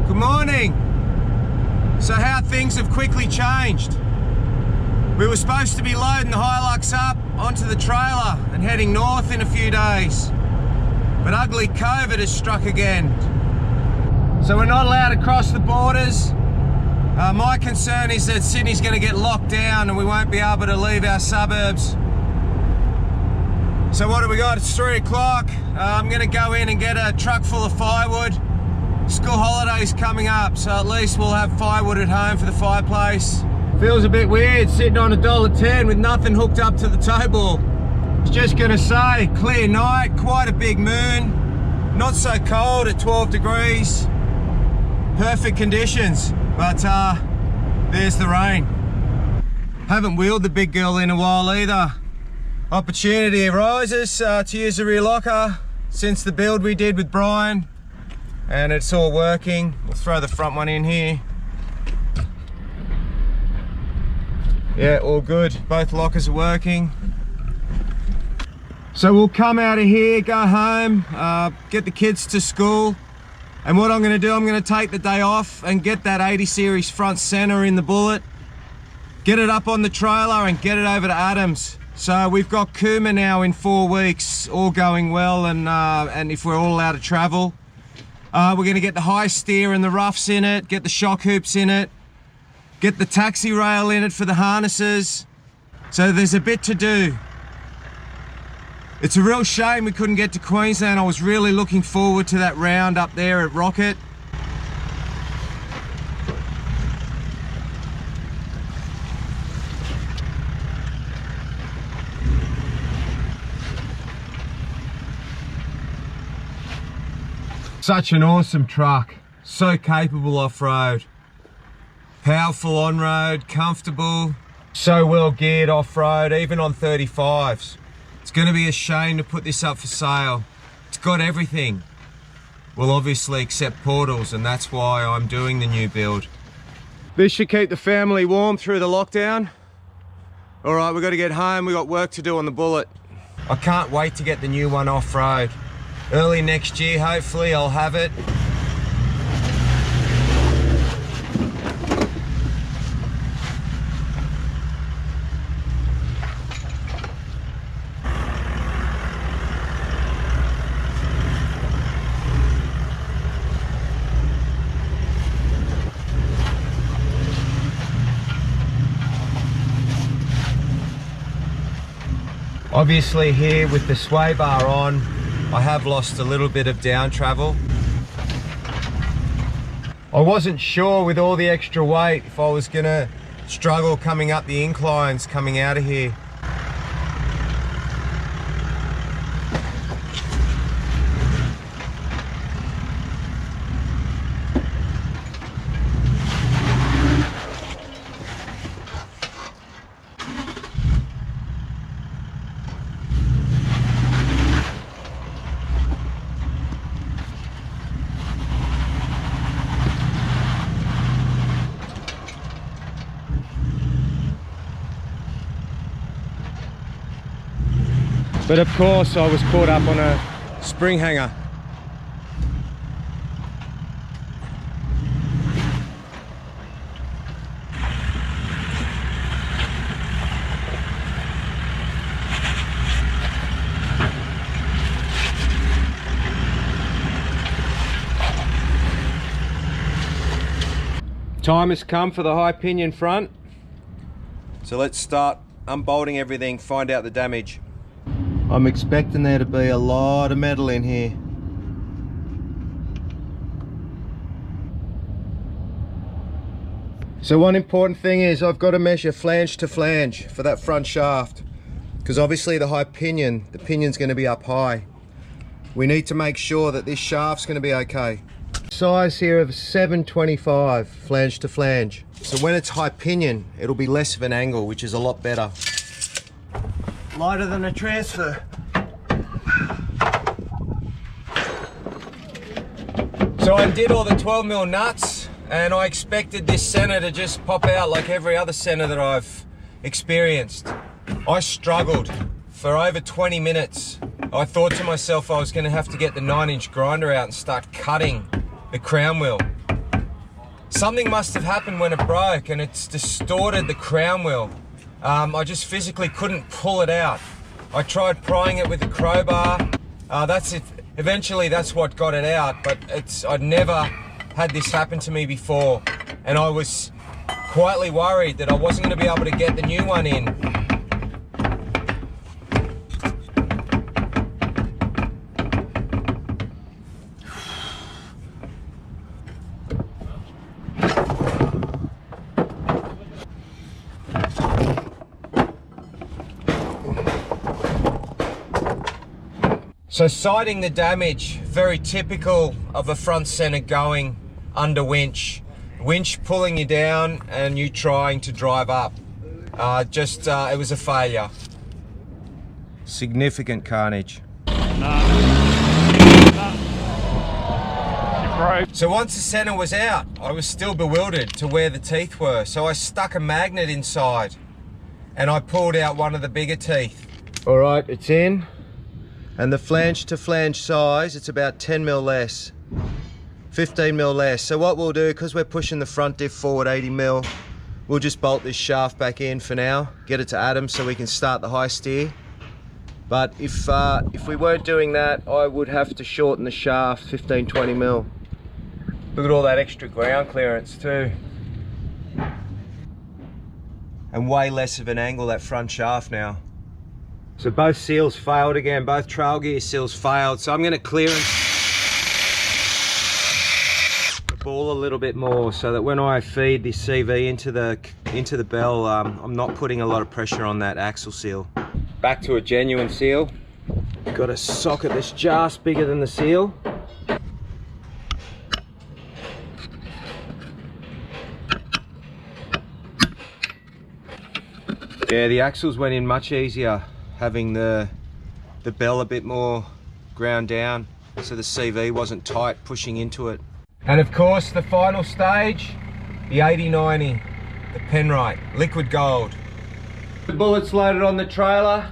Good morning. So how things have quickly changed. We were supposed to be loading the Hilux up onto the trailer and heading north in a few days. But ugly COVID has struck again. So we're not allowed to cross the borders. My concern is that Sydney's going to get locked down and we won't be able to leave our suburbs. So what do we got? It's 3 o'clock. I'm going to go in and get a truck full of firewood. School holidays coming up, so at least we'll have firewood at home for the fireplace. Feels a bit weird sitting on $1.10 with nothing hooked up to the tow ball. I was just going to say, clear night, quite a big moon. Not so cold at 12 degrees. Perfect conditions, but there's the rain. Haven't wheeled the big girl in a while either. Opportunity arises to use the rear locker since the build we did with Brian, and it's all working. We'll throw the front one in here. Yeah, all good. Both lockers are working. So we'll come out of here, go home, get the kids to school. And what I'm gonna do, I'm gonna take the day off and get that 80 series front center in the Bullet, get it up on the trailer and get it over to Adams. So we've got Cooma now in 4 weeks, all going well, and if we're all allowed to travel. We're gonna get the high steer and the roughs in it, get the shock hoops in it, get the taxi rail in it for the harnesses. So there's a bit to do. It's a real shame we couldn't get to Queensland. I was really looking forward to that round up there at Rocket. Such an awesome truck, so capable off-road. Powerful on-road, comfortable, so well geared off-road, even on 35s. It's going to be a shame to put this up for sale. It's got everything. Well, obviously except portals, and that's why I'm doing the new build. This should keep the family warm through the lockdown. All right, we've got to get home. We've got work to do on the Bullet. I can't wait to get the new one off-road. Early next year, hopefully, I'll have it. Obviously here with the sway bar on, I have lost a little bit of down travel. I wasn't sure with all the extra weight if I was gonna struggle coming up the inclines coming out of here. But of course I was caught up on a spring hanger. Time has come for the high pinion front. So let's start unbolting everything, find out the damage. I'm expecting there to be a lot of metal in here. So one important thing is I've got to measure flange to flange for that front shaft, because obviously the high pinion, the pinion's going to be up high. We need to make sure that this shaft's going to be okay. Size here of 725 flange to flange. So when it's high pinion, it'll be less of an angle, which is a lot better. Lighter than a transfer. So I undid all the 12mm nuts, and I expected this center to just pop out like every other center that I've experienced. I struggled for over 20 minutes. I thought to myself I was going to have to get the 9-inch grinder out and start cutting the crown wheel. something must have happened when it broke, and it's distorted the crown wheel. I just physically couldn't pull it out. I tried prying it with a crowbar. That's it. Eventually that's what got it out, but I'd never had this happen to me before, and I was quietly worried that I wasn't going to be able to get the new one in. So sighting the damage, very typical of a front center going under winch. Winch pulling you down and you trying to drive up. It was a failure. Significant carnage. So once the center was out, I was still bewildered to where the teeth were. So I stuck a magnet inside and I pulled out one of the bigger teeth. All right, it's in. And the flange to flange size, it's about 10 mil less, 15 mil less. So what we'll do, because we're pushing the front diff forward 80 mil, we'll just bolt this shaft back in for now, get it to Adam so we can start the high steer. But if we weren't doing that, I would have to shorten the shaft 15, 20 mil. Look at all that extra ground clearance too. And way less of an angle, that front shaft now. So both seals failed again, both trail gear seals failed. So I'm going to clearance the ball a little bit more so that when I feed the CV into the bell, I'm not putting a lot of pressure on that axle seal. Back to a genuine seal. Got a socket that's just bigger than the seal. Yeah, the axles went in much easier, having the bell a bit more ground down so the CV wasn't tight pushing into it. And of course the final stage, the 8090, the Penrite, liquid gold. The bullets loaded on the trailer.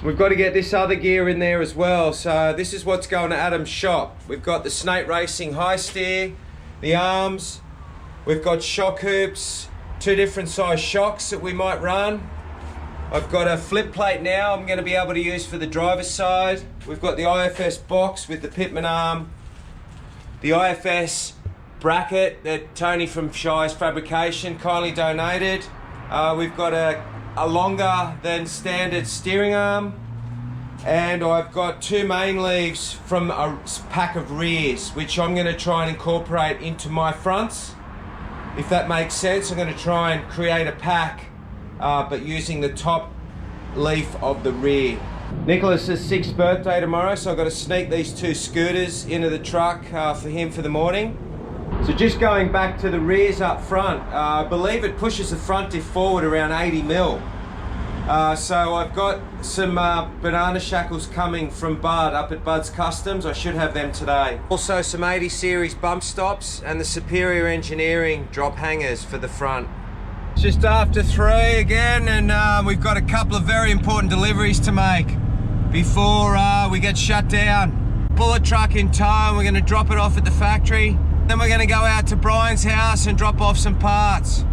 We've got to get this other gear in there as well. So this is what's going to Adam's shop. We've got the Snake Racing high steer, the arms, we've got shock hoops, 2 different size shocks that we might run. I've got a flip plate now I'm going to be able to use for the driver's side. We've got the IFS box with the pitman arm, the IFS bracket that Tony from Shy's Fabrication kindly donated. We've got a longer than standard steering arm, and I've got 2 main leaves from a pack of rears which I'm going to try and incorporate into my fronts. If that makes sense, I'm going to try and create a pack but using the top leaf of the rear. Nicholas's 6th birthday tomorrow, so I've got to sneak these 2 scooters into the truck for him for the morning. So just going back to the rears up front, I believe it pushes the front diff forward around 80 mil. So I've got some banana shackles coming from Bud up at Bud's Customs. I should have them today. Also some 80 series bump stops and the Superior Engineering drop hangers for the front. Just after 3 again, and we've got a couple of very important deliveries to make before we get shut down. Bullet truck in tow, and we're going to drop it off at the factory. Then we're going to go out to Brian's house and drop off some parts.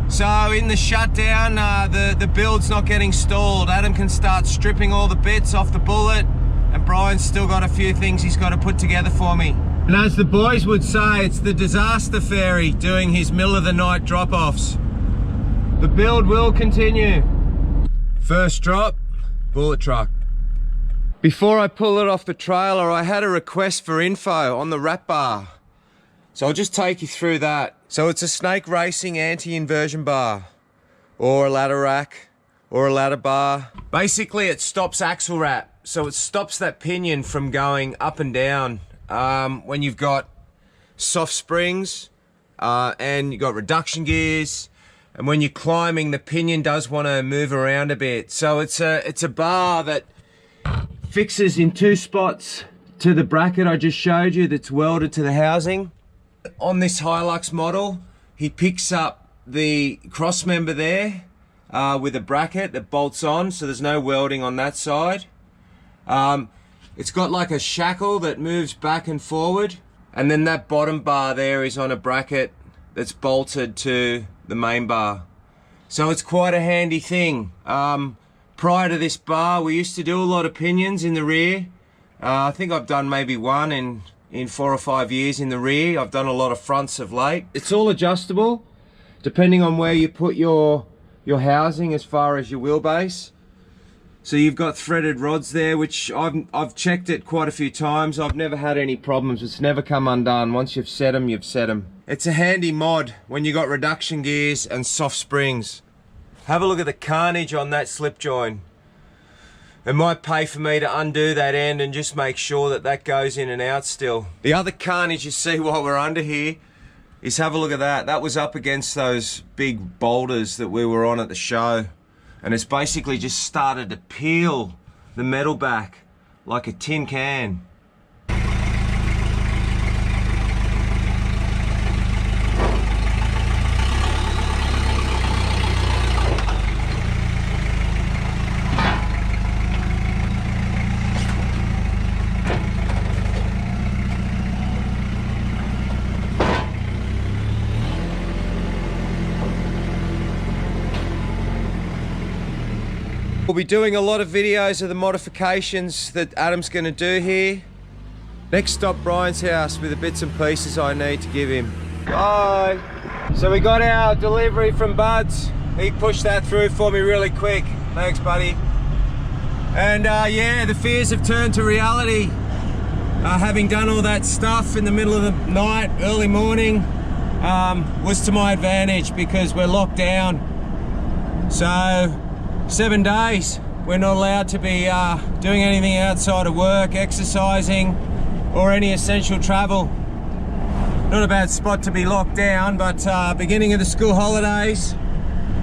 So in the shutdown, the build's not getting stalled. Adam can start stripping all the bits off the Bullet, and Brian's still got a few things he's got to put together for me. And as the boys would say, it's the disaster fairy doing his middle of the night drop-offs. The build will continue. First drop, Bullet truck. Before I pull it off the trailer, I had a request for info on the wrap bar. So I'll just take you through that. So it's a Snake Racing anti-inversion bar, or a ladder rack, or a ladder bar. Basically it stops axle wrap. So it stops that pinion from going up and down when you've got soft springs and you've got reduction gears. And when you're climbing, the pinion does want to move around a bit. So it's a bar that fixes in 2 spots to the bracket I just showed you that's welded to the housing. On this Hilux model, he picks up the cross member there with a bracket that bolts on, so there's no welding on that side. It's got like a shackle that moves back and forward, and then that bottom bar there is on a bracket that's bolted to the main bar. So it's quite a handy thing. Prior to this bar, we used to do a lot of pinions in the rear. I think I've done maybe one in 4 or 5 years in the rear. I've done a lot of fronts of late. It's all adjustable depending on where you put your housing as far as your wheelbase. So you've got threaded rods there, which I've checked it quite a few times. I've never had any problems. It's never come undone. Once you've set them, you've set them. It's a handy mod when you got reduction gears and soft springs. Have a look at the carnage on that slip joint. It might pay for me to undo that end and just make sure that that goes in and out still. The other carnage you see while we're under here is, have a look at that. That was up against those big boulders that we were on at the show. And it's basically just started to peel the metal back like a tin can. We'll be doing a lot of videos of the modifications that Adam's going to do here. Next stop, Brian's house with the bits and pieces I need to give him. Bye. So we got our delivery from Buds. He pushed that through for me really quick. Thanks, buddy. And yeah, the fears have turned to reality. Having done all that stuff in the middle of the night, early morning, was to my advantage because we're locked down. So 7 days, we're not allowed to be doing anything outside of work, exercising, or any essential travel. Not a bad spot to be locked down, but beginning of the school holidays,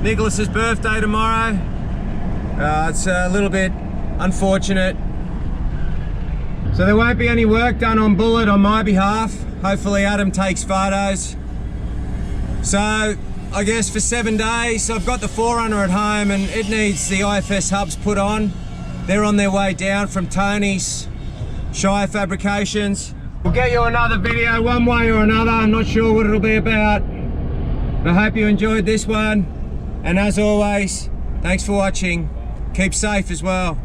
Nicholas's birthday tomorrow. It's a little bit unfortunate. So there won't be any work done on Bullet on my behalf. Hopefully Adam takes photos. So I guess for 7 days, I've got the 4Runner at home and it needs the IFS hubs put on. They're on their way down from Tony's Shire Fabrications. We'll get you another video one way or another. I'm not sure what it'll be about. I hope you enjoyed this one. And as always, thanks for watching. Keep safe as well.